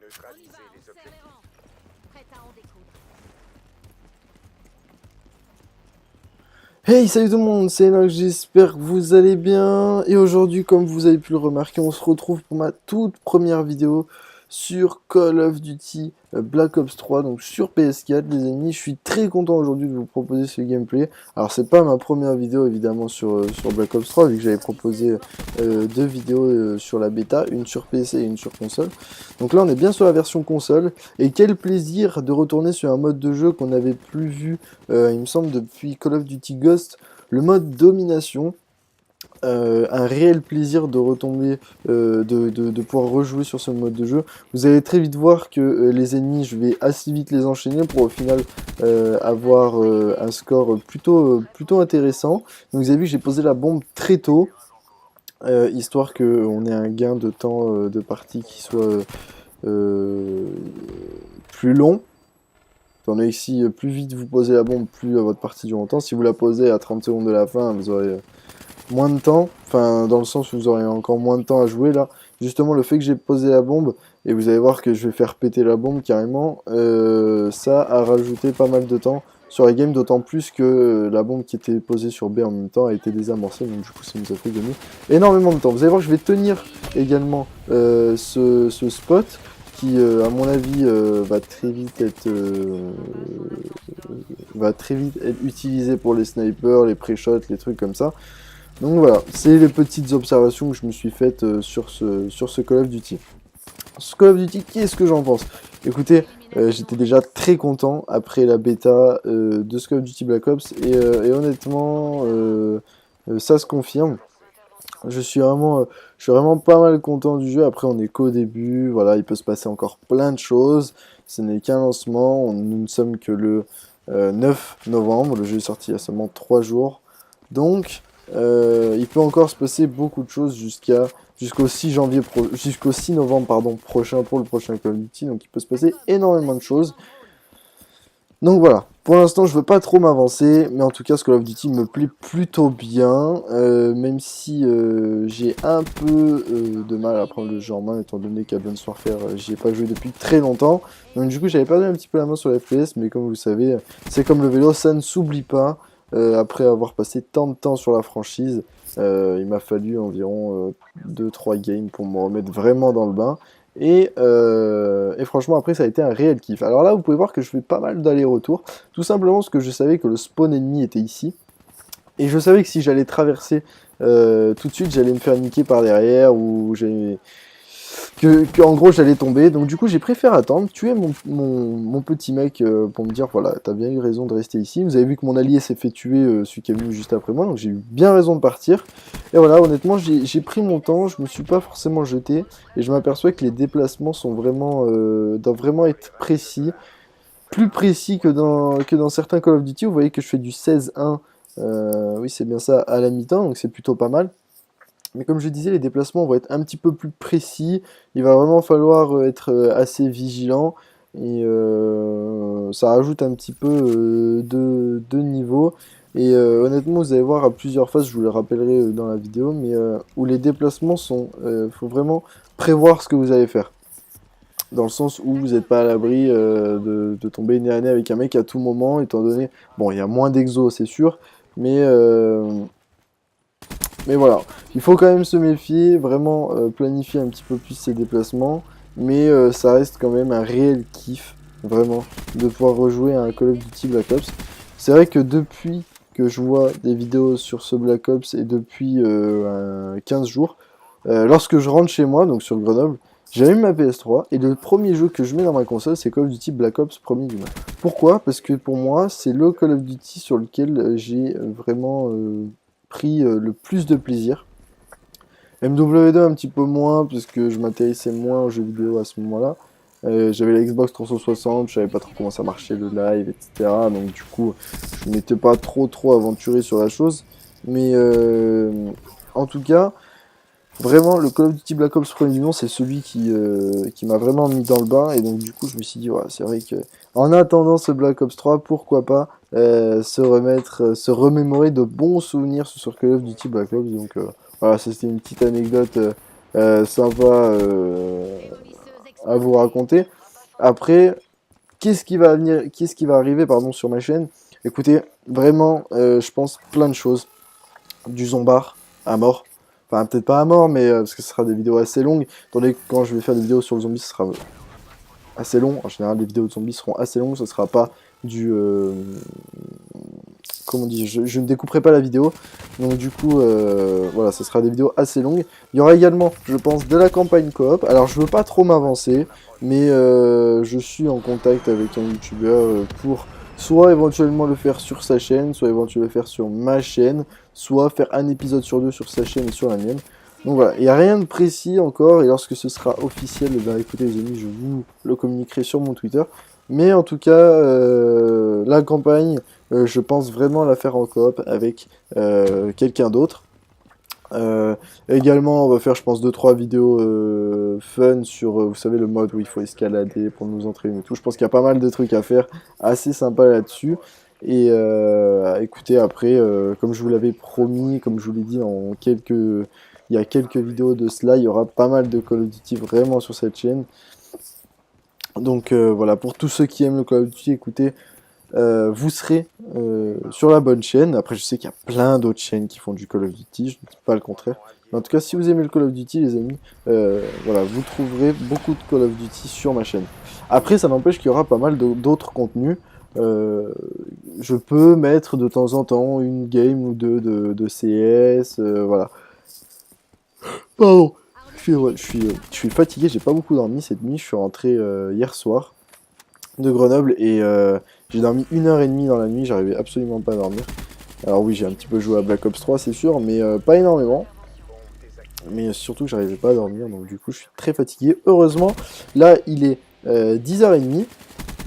Neutraliser les objectifs. Prête à en découdre. Hey, salut tout le monde, c'est Enoch, j'espère que vous allez bien. Et aujourd'hui, comme vous avez pu le remarquer, on se retrouve pour ma toute première vidéo sur Call of Duty Black Ops 3, donc sur PS4 les amis. Je suis très content aujourd'hui de vous proposer ce gameplay. Alors c'est pas ma première vidéo évidemment sur Black Ops 3, vu que j'avais proposé deux vidéos sur la bêta, une sur PC et une sur console. Donc là on est bien sur la version console, et quel plaisir de retourner sur un mode de jeu qu'on n'avait plus vu, il me semble, depuis Call of Duty Ghost, le mode domination. Un réel plaisir de retomber, de pouvoir rejouer sur ce mode de jeu. Vous allez très vite voir que les ennemis, je vais assez vite les enchaîner pour au final avoir un score plutôt intéressant. Donc vous avez vu que j'ai posé la bombe très tôt, histoire qu'on ait un gain de temps de partie qui soit plus long. Étant donné que si plus vite vous posez la bombe, plus votre partie dure longtemps. Si vous la posez à 30 secondes de la fin, vous aurez moins de temps, enfin dans le sens où vous aurez encore moins de temps à jouer là. Justement le fait que j'ai posé la bombe, et vous allez voir que je vais faire péter la bombe carrément, ça a rajouté pas mal de temps sur la game, d'autant plus que la bombe qui était posée sur B en même temps a été désamorcée, donc du coup ça nous a fait gagner énormément de temps. Vous allez voir que je vais tenir également ce spot qui à mon avis va très vite être utilisé pour les snipers, les pré-shots, les trucs comme ça. Donc voilà, c'est les petites observations que je me suis faites sur ce Call of Duty. Ce Call of Duty, qu'est-ce que j'en pense? Écoutez, j'étais déjà très content après la bêta de ce Call of Duty Black Ops, et honnêtement, ça se confirme. Je suis vraiment pas mal content du jeu. Après, on est qu'au début, voilà, il peut se passer encore plein de choses. Ce n'est qu'un lancement, nous ne sommes que le 9 novembre, le jeu est sorti il y a seulement 3 jours. Donc, il peut encore se passer beaucoup de choses jusqu'au 6 novembre pardon, prochain pour le prochain Call of Duty. Donc il peut se passer énormément de choses. Donc voilà, pour l'instant je veux pas trop m'avancer, mais en tout cas ce Call of Duty me plaît plutôt bien, même si j'ai un peu de mal à prendre le jeu en main, étant donné qu'Advanced Warfare j'y ai pas joué depuis très longtemps. Donc du coup j'avais perdu un petit peu la main sur la FPS, mais comme vous savez, c'est comme le vélo, ça ne s'oublie pas. Après avoir passé tant de temps sur la franchise, il m'a fallu environ 2-3 games pour me remettre vraiment dans le bain. Et franchement après ça a été un réel kiff. Alors là vous pouvez voir que je fais pas mal d'allers-retours, tout simplement parce que je savais que le spawn ennemi était ici, et je savais que si j'allais traverser tout de suite j'allais me faire niquer par derrière, ou en gros j'allais tomber. Donc du coup j'ai préféré attendre, tuer mon petit mec pour me dire voilà, t'as bien eu raison de rester ici. Vous avez vu que mon allié s'est fait tuer, celui qui est venu juste après moi, donc j'ai eu bien raison de partir. Et voilà, honnêtement j'ai pris mon temps, je me suis pas forcément jeté, et je m'aperçois que les déplacements sont vraiment doivent vraiment être précis, plus précis que dans certains Call of Duty. Vous voyez que je fais du 16-1, oui c'est bien ça, à la mi-temps, donc c'est plutôt pas mal. Mais comme je disais, les déplacements vont être un petit peu plus précis, il va vraiment falloir être assez vigilant, et ça rajoute un petit peu de niveau. Et honnêtement, vous allez voir à plusieurs phases, je vous le rappellerai dans la vidéo, mais où les déplacements sont, faut vraiment prévoir ce que vous allez faire. Dans le sens où vous n'êtes pas à l'abri de tomber nez à nez avec un mec à tout moment, étant donné, bon, il y a moins d'exos, c'est sûr, mais voilà, il faut quand même se méfier, vraiment planifier un petit peu plus ses déplacements, mais ça reste quand même un réel kiff, vraiment, de pouvoir rejouer à un Call of Duty Black Ops. C'est vrai que depuis que je vois des vidéos sur ce Black Ops, et depuis 15 jours, lorsque je rentre chez moi, donc sur Grenoble, j'allume ma PS3, et le premier jeu que je mets dans ma console, c'est Call of Duty Black Ops premier du nom. Pourquoi? Parce que pour moi, c'est le Call of Duty sur lequel j'ai vraiment pris le plus de plaisir. MW2 un petit peu moins, parce que je m'intéressais moins aux jeux vidéo à ce moment-là. J'avais la Xbox 360, je savais pas trop comment ça marchait le live, etc. Donc du coup, je m'étais pas trop aventuré sur la chose. Mais en tout cas, vraiment, le Call of Duty Black Ops premier du nom, c'est celui qui m'a vraiment mis dans le bain. Et donc du coup, je me suis dit, ouais, c'est vrai que en attendant ce Black Ops 3, pourquoi pas se remémorer de bons souvenirs sur Call of Duty Black Ops. Donc voilà, ça c'était une petite anecdote sympa à vous raconter. Après, qu'est-ce qui va venir, qu'est-ce qui va arriver, pardon, sur ma chaîne? Écoutez, vraiment, je pense plein de choses. Du zombard à mort. Enfin, peut-être pas à mort, mais parce que ce sera des vidéos assez longues. Tandis que quand je vais faire des vidéos sur le zombie, ce sera assez long. En général, les vidéos de zombies seront assez longues. Ce sera pas du... comment on dit, je ne découperai pas la vidéo. Donc du coup, voilà, ce sera des vidéos assez longues. Il y aura également, je pense, de la campagne coop. Alors, je veux pas trop m'avancer, mais je suis en contact avec un youtubeur pour soit éventuellement le faire sur sa chaîne, soit éventuellement le faire sur ma chaîne, soit faire un épisode sur deux sur sa chaîne et sur la mienne. Donc voilà, il n'y a rien de précis encore, et lorsque ce sera officiel, eh bien, écoutez les amis, je vous le communiquerai sur mon Twitter. Mais en tout cas, la campagne, je pense vraiment la faire en coop avec quelqu'un d'autre. Également, on va faire, je pense, 2-3 vidéos fun sur, vous savez, le mode où il faut escalader pour nous entraîner et tout. Je pense qu'il y a pas mal de trucs à faire, assez sympa là-dessus. Et écoutez, après, comme je vous l'avais promis, comme je vous l'ai dit il y a quelques vidéos de cela, il y aura pas mal de Call of Duty vraiment sur cette chaîne. Donc voilà, pour tous ceux qui aiment le Call of Duty, écoutez, vous serez sur la bonne chaîne. Après, je sais qu'il y a plein d'autres chaînes qui font du Call of Duty, je ne dis pas le contraire. Mais en tout cas, si vous aimez le Call of Duty, les amis, voilà, vous trouverez beaucoup de Call of Duty sur ma chaîne. Après, ça n'empêche qu'il y aura pas mal d'autres contenus. Je peux mettre de temps en temps une game ou deux de CS, voilà. Pardon. Je suis fatigué, j'ai pas beaucoup dormi cette nuit, je suis rentré hier soir de Grenoble et j'ai dormi 1h30 dans la nuit, j'arrivais absolument pas à dormir. Alors oui, j'ai un petit peu joué à Black Ops 3, c'est sûr, mais pas énormément. Mais surtout que j'arrivais pas à dormir, donc du coup je suis très fatigué. Heureusement, là il est 10h30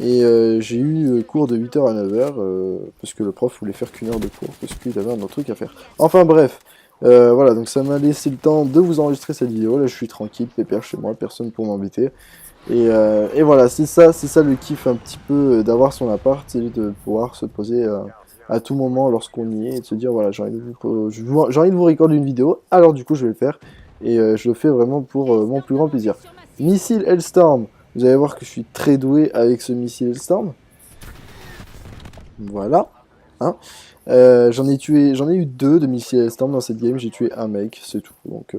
et j'ai eu cours de 8h à 9h parce que le prof voulait faire qu'une heure de cours parce qu'il avait un autre truc à faire. Enfin bref, voilà, donc ça m'a laissé le temps de vous enregistrer cette vidéo. Là je suis tranquille, pépère chez moi, personne pour m'embêter. Et voilà, c'est ça le kiff un petit peu d'avoir son appart, c'est de pouvoir se poser à tout moment lorsqu'on y est et de se dire voilà, j'ai envie de vous recorder une vidéo, alors du coup je vais le faire et je le fais vraiment pour mon plus grand plaisir. Missile Hellstorm, vous allez voir que je suis très doué avec ce missile Hellstorm. Voilà, hein. J'en ai eu 2 de missiles Hellstorm dans cette game, j'ai tué un mec, c'est tout. Donc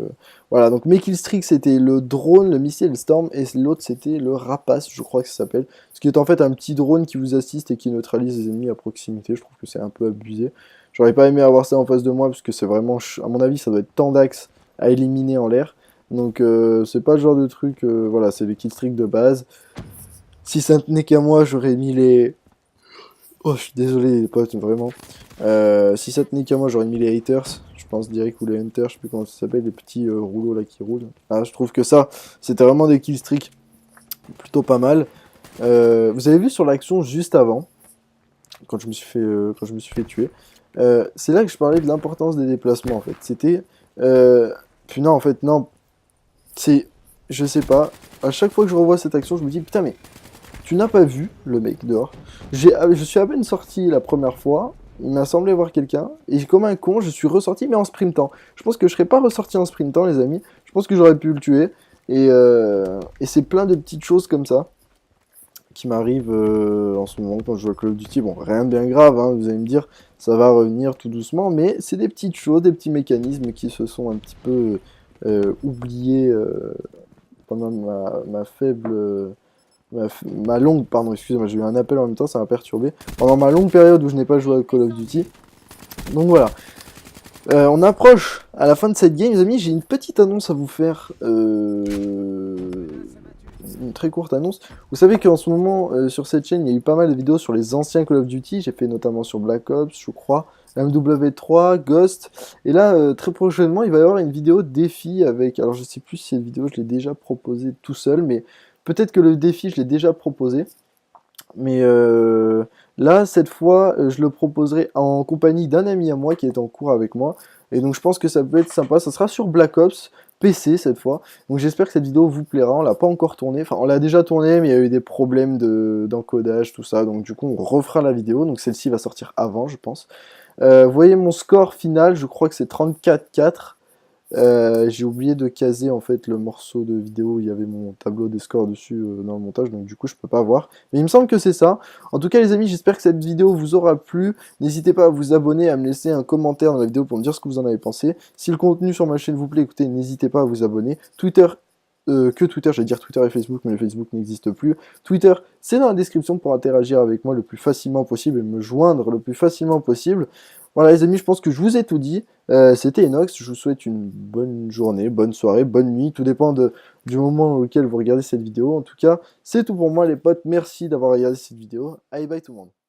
voilà, donc mes killstreaks c'était le drone, le missile Hellstorm, et l'autre c'était le rapace, je crois que ça s'appelle. Ce qui est en fait un petit drone qui vous assiste et qui neutralise les ennemis à proximité, je trouve que c'est un peu abusé. J'aurais pas aimé avoir ça en face de moi, parce que c'est vraiment, à mon avis, ça doit être tant d'axes à éliminer en l'air. Donc c'est pas le genre de truc, voilà, c'est les killstreaks de base. Si ça ne tenait qu'à moi, j'aurais mis les... Oh, je suis désolé les potes, vraiment. Si ça tenait qu'à moi, j'aurais mis les haters, je pense direct, ou les hunters, je sais plus comment ça s'appelle, les petits rouleaux là qui roulent. Ah, je trouve que ça, c'était vraiment des killstreaks plutôt pas mal. Vous avez vu sur l'action juste avant, quand je me suis fait tuer, c'est là que je parlais de l'importance des déplacements en fait. C'était... puis non, en fait, non, c'est... Je sais pas, à chaque fois que je revois cette action, je me dis, putain mais... Tu n'as pas vu le mec dehors. Je suis à peine sorti la première fois, il m'a semblé voir quelqu'un, et comme un con, je suis ressorti, mais en sprintant. Je pense que je serais pas ressorti en sprintant, les amis. Je pense que j'aurais pu le tuer. Et c'est plein de petites choses comme ça qui m'arrivent en ce moment quand je joue à Call of Duty. Bon, rien de bien grave, hein, vous allez me dire, ça va revenir tout doucement, mais c'est des petites choses, des petits mécanismes qui se sont un petit peu oubliés pendant ma faible... Ma longue, pardon, excusez-moi, j'ai eu un appel en même temps, ça m'a perturbé. Pendant ma longue période où je n'ai pas joué à Call of Duty. Donc voilà. On approche à la fin de cette game, les amis. J'ai une petite annonce à vous faire. Une très courte annonce. Vous savez qu'en ce moment, sur cette chaîne, il y a eu pas mal de vidéos sur les anciens Call of Duty. J'ai fait notamment sur Black Ops, je crois, MW3, Ghost. Et là, très prochainement, il va y avoir une vidéo défi avec... Alors, je sais plus si cette vidéo, je l'ai déjà proposée tout seul, mais... Peut-être que le défi, je l'ai déjà proposé. Mais là, cette fois, je le proposerai en compagnie d'un ami à moi qui est en cours avec moi. Et donc, je pense que ça peut être sympa. Ça sera sur Black Ops, PC cette fois. Donc, j'espère que cette vidéo vous plaira. On l'a pas encore tournée. Enfin, on l'a déjà tournée, mais il y a eu des problèmes d'encodage, tout ça. Donc, du coup, on refera la vidéo. Donc, celle-ci va sortir avant, je pense. Vous voyez mon score final. Je crois que c'est 34-4. J'ai oublié de caser en fait le morceau de vidéo où il y avait mon tableau des scores dessus dans le montage, donc du coup je peux pas voir. Mais il me semble que c'est ça. En tout cas les amis, j'espère que cette vidéo vous aura plu. N'hésitez pas à vous abonner, à me laisser un commentaire dans la vidéo pour me dire ce que vous en avez pensé. Si le contenu sur ma chaîne vous plaît, écoutez, n'hésitez pas à vous abonner. Twitter, j'allais dire Twitter et Facebook, mais le Facebook n'existe plus. Twitter, c'est dans la description pour interagir avec moi le plus facilement possible et me joindre le plus facilement possible. Voilà les amis, je pense que je vous ai tout dit. C'était Enox, je vous souhaite une bonne journée, bonne soirée, bonne nuit, tout dépend du moment auquel vous regardez cette vidéo. En tout cas, c'est tout pour moi les potes, merci d'avoir regardé cette vidéo. Allez, bye tout le monde.